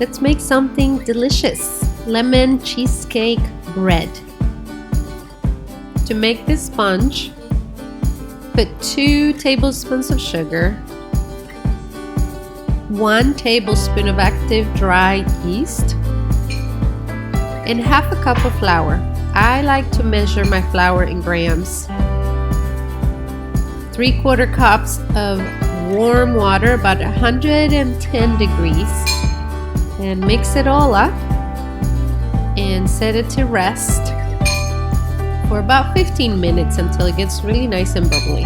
let's make something delicious. Lemon cheesecake bread. To make this sponge, put 2 tablespoons of sugar, 1 tablespoon of active dry yeast, and half a cup of flour. I like to measure my flour in grams. 3/4 cups of warm water, about 110 degrees, and mix it all up and set it to rest for about 15 minutes until it gets really nice and bubbly.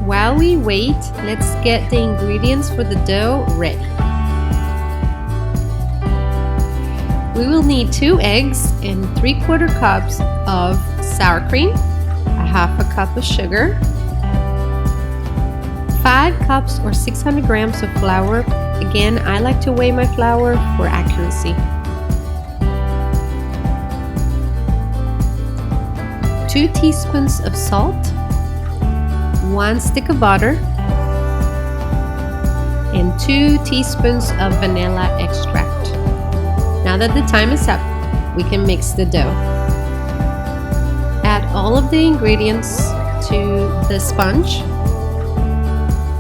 While we wait, let's get the ingredients for the dough ready. We will need 2 eggs and 3/4 cups of sour cream, a half a cup of sugar, 5 cups or 600 grams of flour. Again, I like to weigh my flour for accuracy. 2 teaspoons of salt, 1 stick of butter, and 2 teaspoons of vanilla extract. Now that the time is up, we can mix the dough. Add all of the ingredients to the sponge,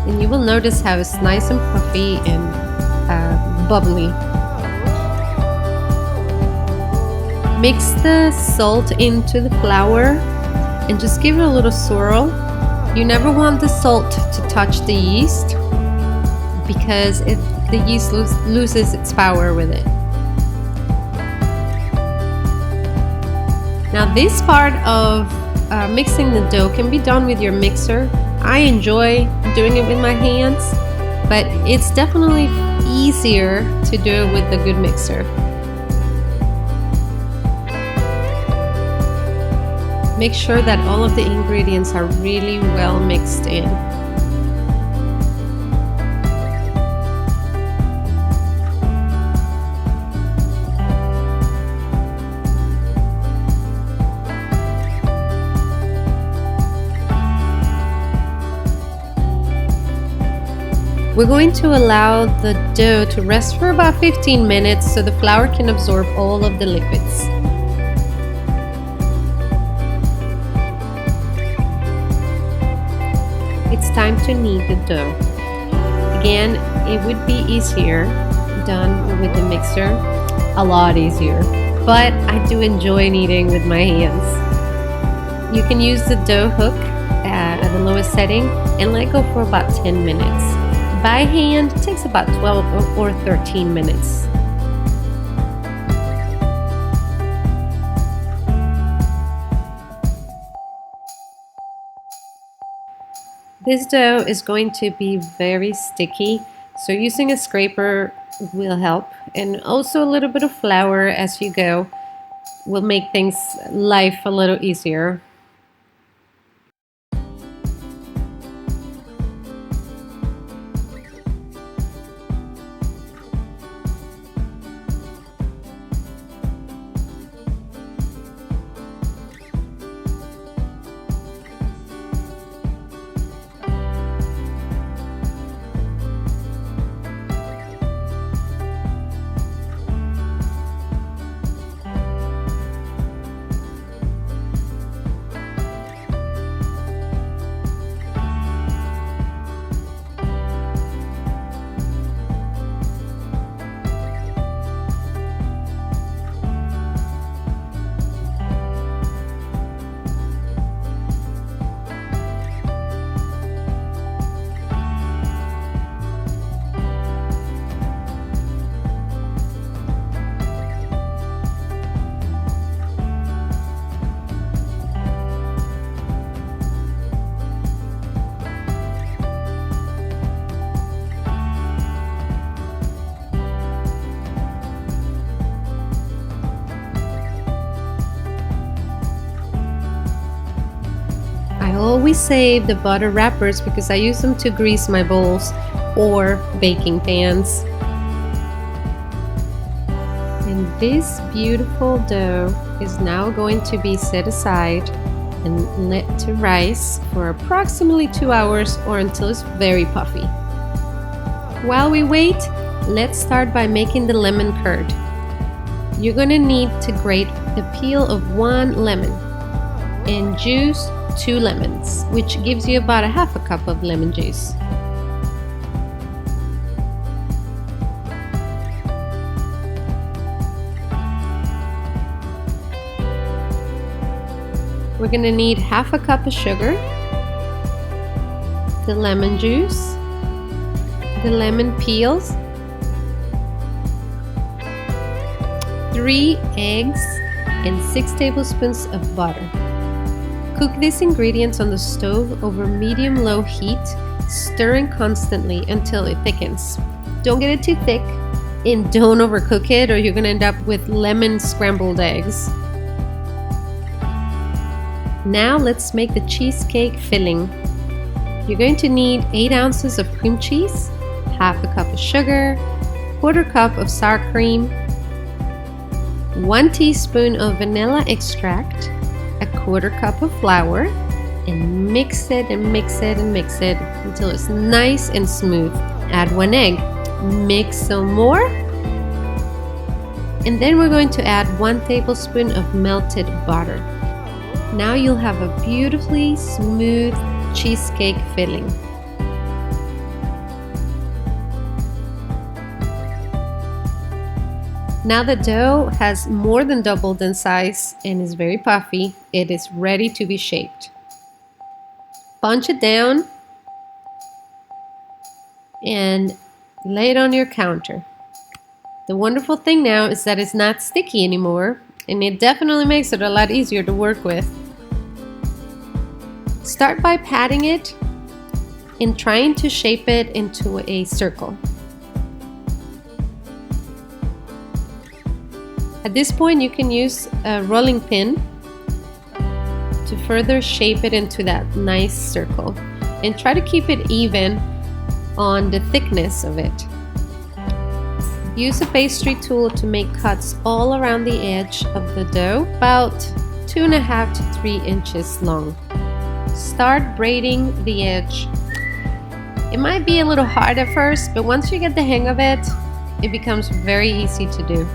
and you will notice how it's nice and puffy and bubbly. Mix the salt into the flour and just give it a little swirl. You never want the salt to touch the yeast because the yeast loses its power with it. Now this part of mixing the dough can be done with your mixer. I enjoy doing it with my hands, but it's definitely easier to do it with a good mixer. Make sure that all of the ingredients are really well mixed in. We're going to allow the dough to rest for about 15 minutes so the flour can absorb all of the liquids. It's time to knead the dough. Again, it would be easier done with the mixer, a lot easier, but I do enjoy kneading with my hands. You can use the dough hook at the lowest setting and let go for about 10 minutes. By hand, it takes about 12 or 13 minutes. This dough is going to be very sticky, so using a scraper will help, and also a little bit of flour as you go will make life a little easier. I always save the butter wrappers because I use them to grease my bowls or baking pans. And this beautiful dough is now going to be set aside and let to rise for approximately 2 hours or until it's very puffy. While we wait, Let's start by making the lemon curd. You're going to need to grate the peel of 1 lemon and juice 2 lemons, which gives you about a half a cup of lemon juice. We're going to need half a cup of sugar, the lemon juice, the lemon peels, 3 eggs, and 6 tablespoons of butter. Cook these ingredients on the stove over medium-low heat, stirring constantly until it thickens. Don't get it too thick and don't overcook it or you're going to end up with lemon scrambled eggs. Now let's make the cheesecake filling. You're going to need 8 ounces of cream cheese, half a cup of sugar, 1/4 cup of sour cream, 1 teaspoon of vanilla extract, 1/4 cup of flour, and mix it and mix it and mix it until it's nice and smooth. Add 1 egg, mix some more, and then we're going to add 1 tablespoon of melted butter. Now you'll have a beautifully smooth cheesecake filling. Now the dough has more than doubled in size and is very puffy. It is ready to be shaped. Punch it down and lay it on your counter. The wonderful thing now is that it's not sticky anymore, and it definitely makes it a lot easier to work with. Start by patting it and trying to shape it into a circle. At this point, you can use a rolling pin to further shape it into that nice circle, and try to keep it even on the thickness of it. Use a pastry tool to make cuts all around the edge of the dough, about 2.5 to 3 inches long. Start braiding the edge. It might be a little hard at first, but once you get the hang of it, it becomes very easy to do.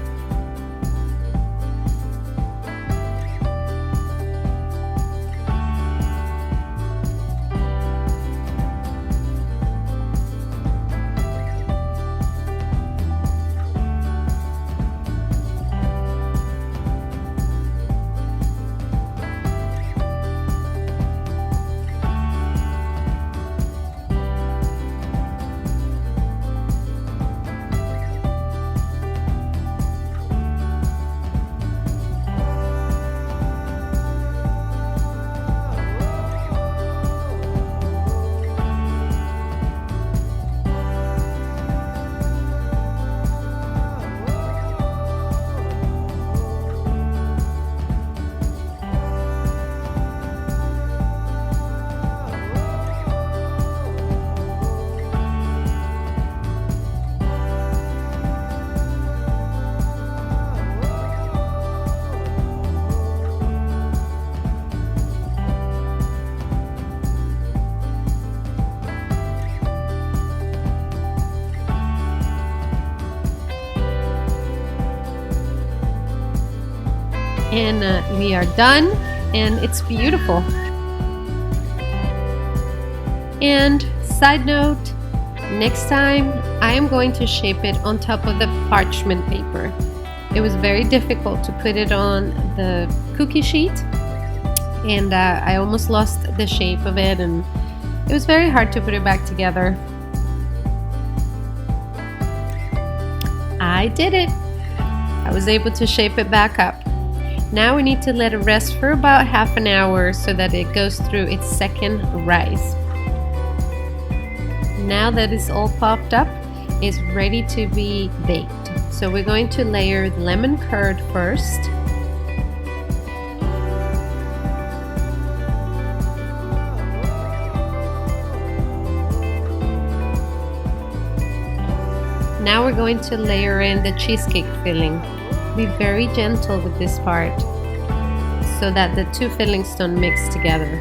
And we are done, and it's beautiful. And side note, next time I am going to shape it on top of the parchment paper. It was very difficult to put it on the cookie sheet, and I almost lost the shape of it, and it was very hard to put it back together. I did it. I was able to shape it back up. Now we need to let it rest for about half an hour so that it goes through its second rise. Now that it's all popped up, it's ready to be baked. So we're going to layer the lemon curd first. Now we're going to layer in the cheesecake filling. Be very gentle with this part so that the two fillings don't mix together.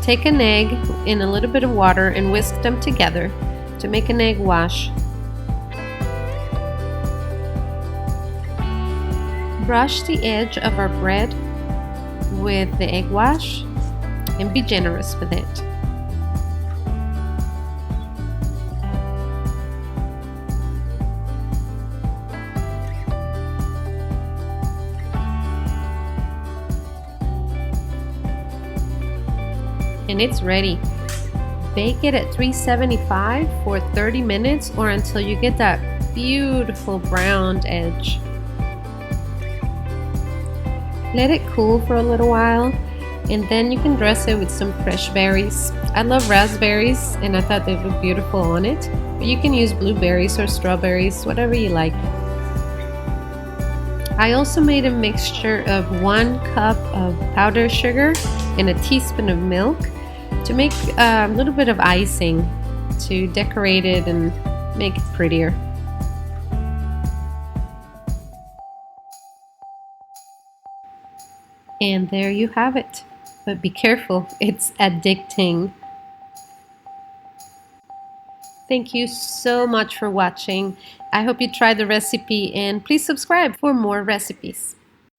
Take an egg in a little bit of water and whisk them together to make an egg wash. Brush the edge of our bread with the egg wash and be generous with it. And it's ready. Bake it at 375 for 30 minutes or until you get that beautiful browned edge. Let it cool for a little while and then you can dress it with some fresh berries. I love raspberries and I thought they look beautiful on it, but you can use blueberries or strawberries, whatever you like. I also made a mixture of 1 cup of powdered sugar and a teaspoon of milk to make a little bit of icing to decorate it and make it prettier. And there you have it. But be careful, it's addicting. Thank you so much for watching. I hope you try the recipe and please subscribe for more recipes.